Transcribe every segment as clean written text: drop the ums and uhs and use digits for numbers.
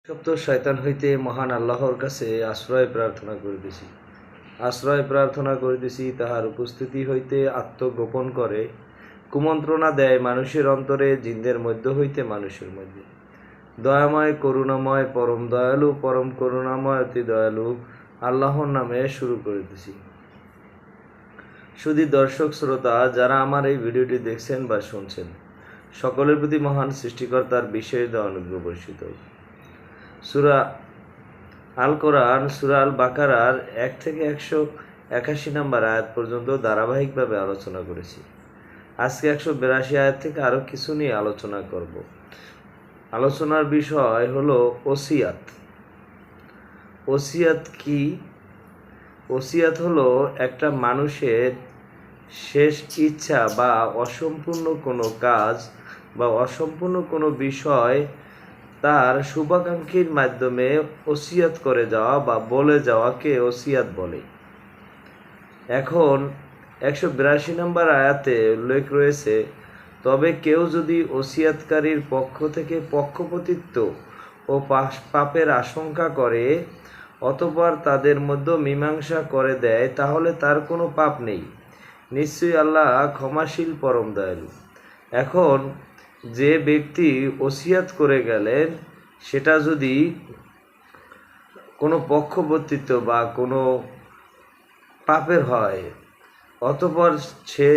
সপ্ত শয়তান হইতে মহান আল্লাহর কাছে আশ্রয় প্রার্থনা করিতেছি তাহার উপস্থিতি হইতে আত্মগোপন করে কুমন্ত্রণা দেয় মানুষের অন্তরে, জিনদের মধ্য হইতে মানুষের মধ্যে। দয়াময় করুণাময় পরম দয়ালু পরম করুণাময় অতি দয়ালু আল্লাহর নামে শুরু করিতেছি। শুধু দর্শক শ্রোতা যারা আমার এই ভিডিওটি দেখছেন বা শুনছেন, সকলের প্রতি মহান সৃষ্টিকর্তার বিশেষ দয়া অনুগ্রহ বর্ষিত। সূরা আল কোরআন সূরা আল বাকারার 1 থেকে 181 নম্বর আয়াত পর্যন্ত ধারাবাহিকভাবে আলোচনা করেছি। আজকে 182 আয়াত থেকে আরও কিছু নিয়ে আলোচনা করব। আলোচনার বিষয় হলো ওসিয়াত। ওসিয়াত কি? ওসিয়াত হলো একটা মানুষের শেষ ইচ্ছা বা অসম্পূর্ণ কোনো কাজ বা অসম্পূর্ণ কোনো বিষয় তার শুভাকাঙ্ক্ষীর মাধ্যমে ওসিয়াত করে যাওয়া বা বলে যাওয়াকে ওসিয়াত বলে। এখন 182 নম্বর আয়াতে উল্লেখ রয়েছে, তবে কেউ যদি ওসিয়াতকারীর পক্ষ থেকে পক্ষপাতিত্ব ও পাপের আশঙ্কা করে অতঃপর তাদের মধ্যে মীমাংসা করে দেয়, তাহলে তার কোনো পাপ নেই। নিশ্চয়ই আল্লাহ ক্ষমাশীল পরম দয়ালু। এখন যে ব্যক্তি ওসিয়াত করে গেলেন সেটা যদি কোনো পক্ষপাতিত্ব বা কোনো পাপের হয়, অতঃপর সে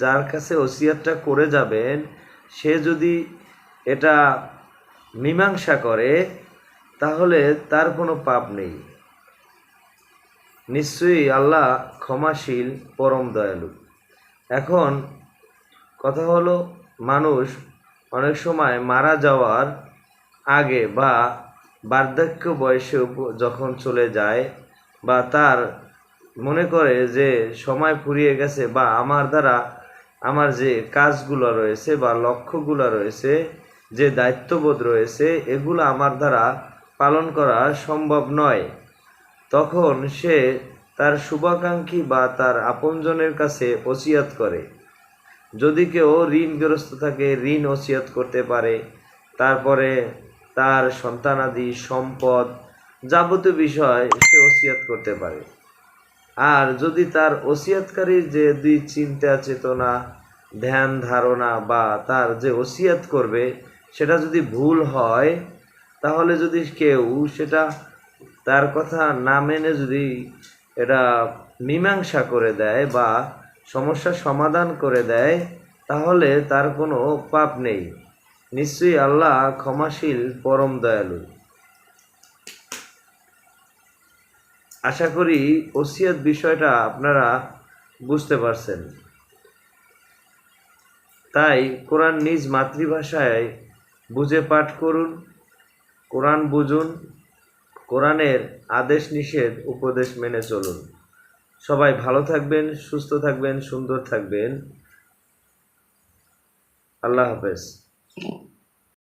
যার কাছে ওসিয়াতটা করে যাবেন সে যদি এটা মীমাংসা করে তাহলে তার কোনো পাপ নেই। নিশ্চয়ই আল্লাহ ক্ষমাশীল পরম দয়ালু। এখন কথা হলো, মানুষ অনেক সময় মারা যাওয়ার আগে বা বার্ধক্য বয়সে যখন চলে যায় বা তার মনে করে যে সময় ফুরিয়ে গেছে বা আমার দ্বারা আমার যে কাজগুলো রয়েছে বা লক্ষ্যগুলো রয়েছে, যে দায়িত্ববোধ রয়েছে, এগুলো আমার দ্বারা পালন করা সম্ভব নয়, তখন সে তার শুভাকাঙ্ক্ষী বা তার আপনজনের কাছে ওসিয়াত করে। যদি কেউ ঋণগ্রস্ত থাকে ঋণ ওসিয়াত করতে পারে, তারপরে তার সন্তানাদি সম্পদ যাবতীয় বিষয় সে ওসিয়াত করতে পারে। আর যদি তার ওসিয়াতকারীর যে দুই চিন্তা চেতনা ধ্যান ধারণা বা তার যে ওসিয়াত করবে সেটা যদি ভুল হয়, তাহলে যদি কেউ সেটা তার কথা না মেনে যদি এটা মীমাংসা করে দেয় বা সমস্যার সমাধান করে দেয়, তাহলে তার কোনো পাপ নেই। নিশ্চয়ই আল্লাহ ক্ষমাশীল পরম দয়ালু। আশা করি ওসিয়াত বিষয়টা আপনারা বুঝতে পারছেন। তাই কোরআন নিজ মাতৃভাষায় বুঝে পাঠ করুন, কোরআন বুঝুন, কোরআনের আদেশ নিষেধ উপদেশ মেনে চলুন। সবাই ভালো থাকবেন, সুস্থ থাকবেন, সুন্দর থাকবেন। আল্লাহ হাফেজ।